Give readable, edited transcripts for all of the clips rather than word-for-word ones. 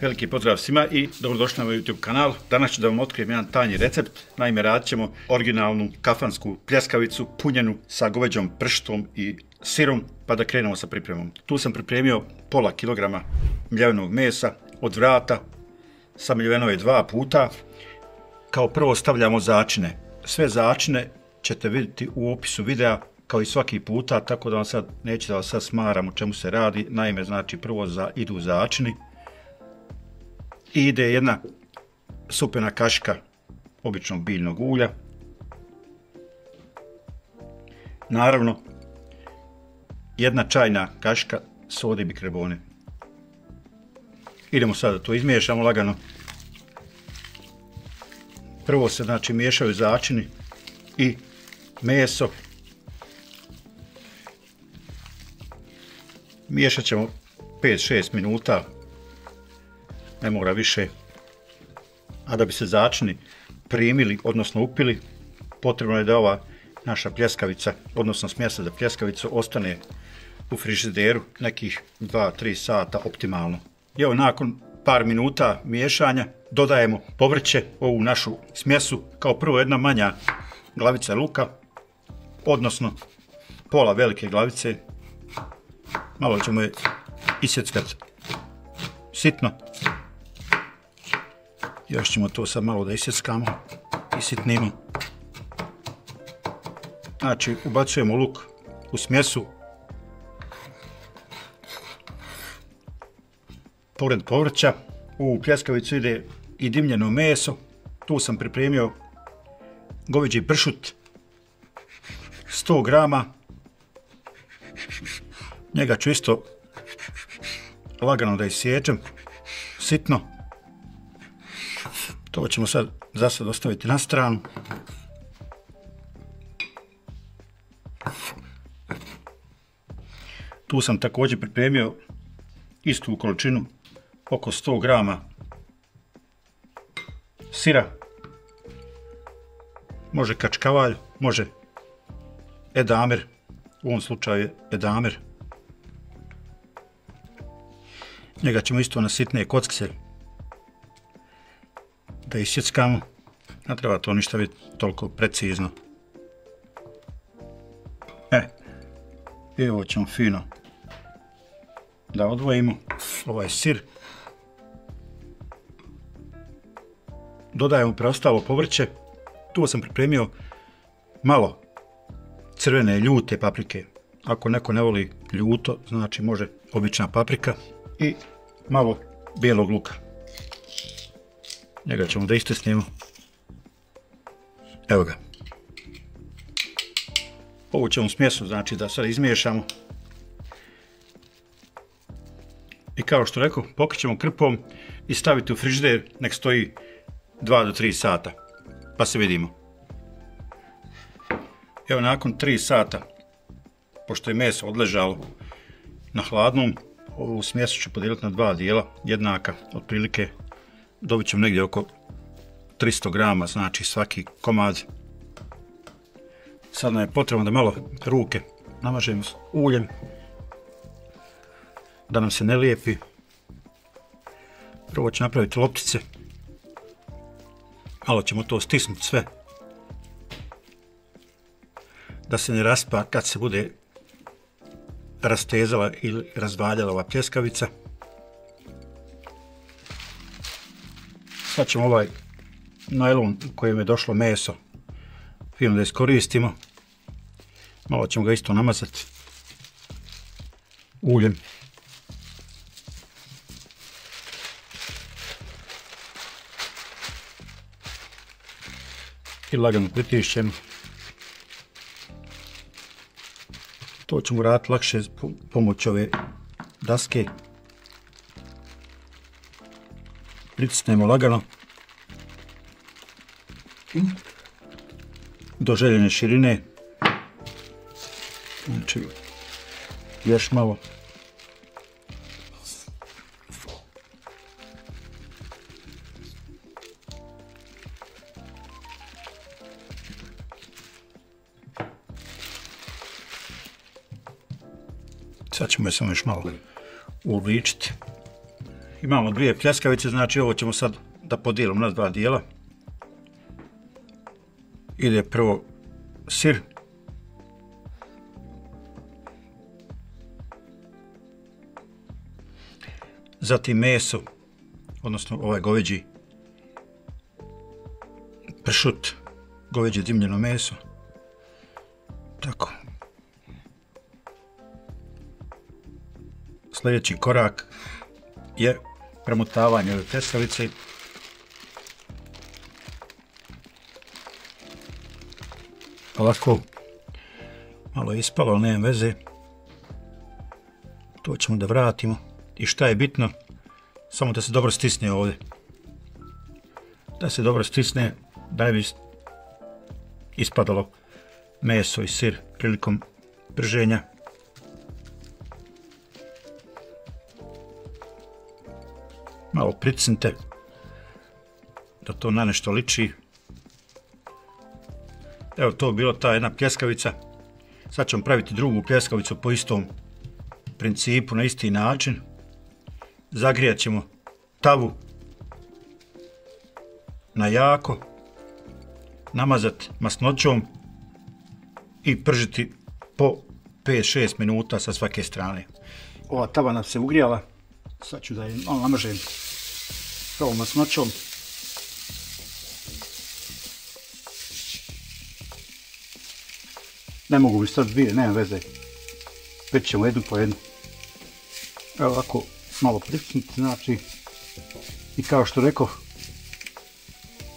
Veliki pozdrav svima i dobrodošli na moj YouTube kanal. Danas ću da vam otkrijem jedan tajni recept. Naime, radit ćemo originalnu kafansku pljeskavicu punjenu sa goveđom pršutom i sirom, pa da krenemo sa pripremom. Tu sam pripremio pola kilograma mljevenog mesa od vrata, samljeveno je 2 puta. Kao prvo stavljamo začine. Sve začine ćete vidjeti u opisu videa kao i svaki puta, tako da vam sad neću da vas sad smaram o čemu se radi. Naime, znači prvo idu začini i ide jedna supena kašika običnog biljnog ulja. Naravno, jedna čajna kašika sode bikarbone. Idemo sad da to izmiješamo lagano. Prvo se znači miješaju začini i meso. Miješat ćemo 5-6 minuta, ne mora više. A da bi se začini primili, odnosno upili, potrebno je da ova naša pljeskavica, odnosno smjesa za pljeskavicu, ostane u frižideru nekih 2-3 sata optimalno. I evo, nakon par minuta miješanja dodajemo povrće, ovu našu smjesu. Kao prvo jedna manja glavica luka, odnosno pola velike glavice. Malo ćemo je isjeckati sitno. Još ćemo to sad malo da isjeckamo i sitnimo. Znači, ubacujemo luk u smjesu. Pored povrća u pljeskavicu ide i dimljeno meso. Tu sam pripremio goveđi pršut 100 grama. Njega ću isto lagano da isječem sitno. To ćemo sad za sad ostaviti na stranu. Tu sam također pripremio istu količinu, oko 100 grama sira. Može kačkavalj, može edamir, u ovom slučaju je edamir. Njega ćemo isto na sitne kockice da isjeckamo. Ne treba to ništa biti toliko precizno. I ovo ćemo fino da odvojimo ovaj sir. Dodajemo preostalo povrće. Tu sam pripremio malo crvene ljute paprike. Ako neko ne voli ljuto, znači može obična paprika. I malo bijelog luka. Njega ćemo da istisnemo. Evo ga. Ovu ćemo smjesu, znači da sad izmiješamo. I kao što rekao, pokrićemo krpom i staviti u frižider, nek stoji 2 do 3 sata. Pa se vidimo. Evo, nakon 3 sata, pošto je meso odležalo na hladnom, ovu smjesu ću podijeliti na 2 dijela, jednaka, otprilike dobit ćemo negdje oko 300 grama, znači svaki komad. Sad nam je potrebno da malo ruke namažemo s uljem, da nam se ne lijepi. Prvo ću napraviti loptice, malo ćemo to stisnuti sve, da se ne raspa kad se bude rastezala ili razvaljala ova pljeskavica. Sad ćemo ovaj najlon u kojem je došlo meso fino da iskoristimo. Malo ćemo ga isto namazati uljem. I lagano pritišćemo. To ćemo raditi lakše pomoću ove daske. Pritisnemo lagano do željene širine. Znači, još malo. Sad ćemo je samo još malo uobličiti. Imamo dvije pljeskavice, znači ovo ćemo sad da podijelimo na dva dijela. Ide prvo sir. Zatim meso, odnosno ovaj goveđi pršut, goveđe dimljeno meso. Tako. Sljedeći korak je premotavanje ove pljeskavice. Ovako, malo je ispalo, ali nema veze. To ćemo da vratimo. I šta je bitno? Samo da se dobro stisne ovdje. Da se dobro stisne, da ne bi ispadalo meso i sir prilikom prženja. Malo pritisnite da to na nešto liči. Evo, to je bila ta jedna pljeskavica. Sad ćemo praviti drugu pljeskavicu po istom principu, na isti način. Zagrijat ćemo tavu na jako, namazati masnoćom i pržiti po 5-6 minuta sa svake strane. Ova tava nam se ugrijala, sad ću da je malo namažem s ovom masnoćom. Ne mogu bi sad dvije, nema veze, već ćemo jednu po jednu. Evo ovako, malo pritisnuti, znači, i kao što rekao,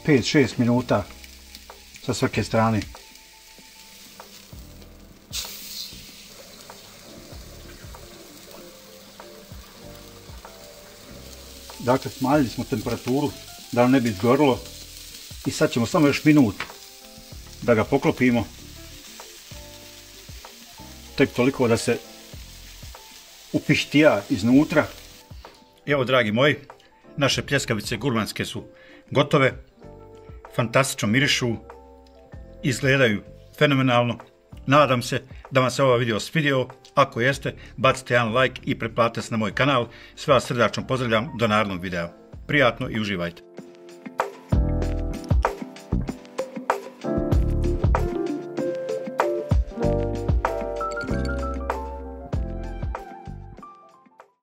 5-6 minuta sa svake strane. Dakle, smanjili smo temperaturu da nam ne bi izgorilo i sad ćemo samo još minut da ga poklopimo. Tek toliko da se upištija iznutra. Evo, dragi moji, naše pljeskavice gurmanske su gotove. Fantastično mirišu, izgledaju fenomenalno. Nadam se da vam se ovaj video svidio. Ako jeste, bacite jedan like i pretplatite se na moj kanal. Sve vas srdačno pozdravljam do narednog videa. Prijatno i uživajte.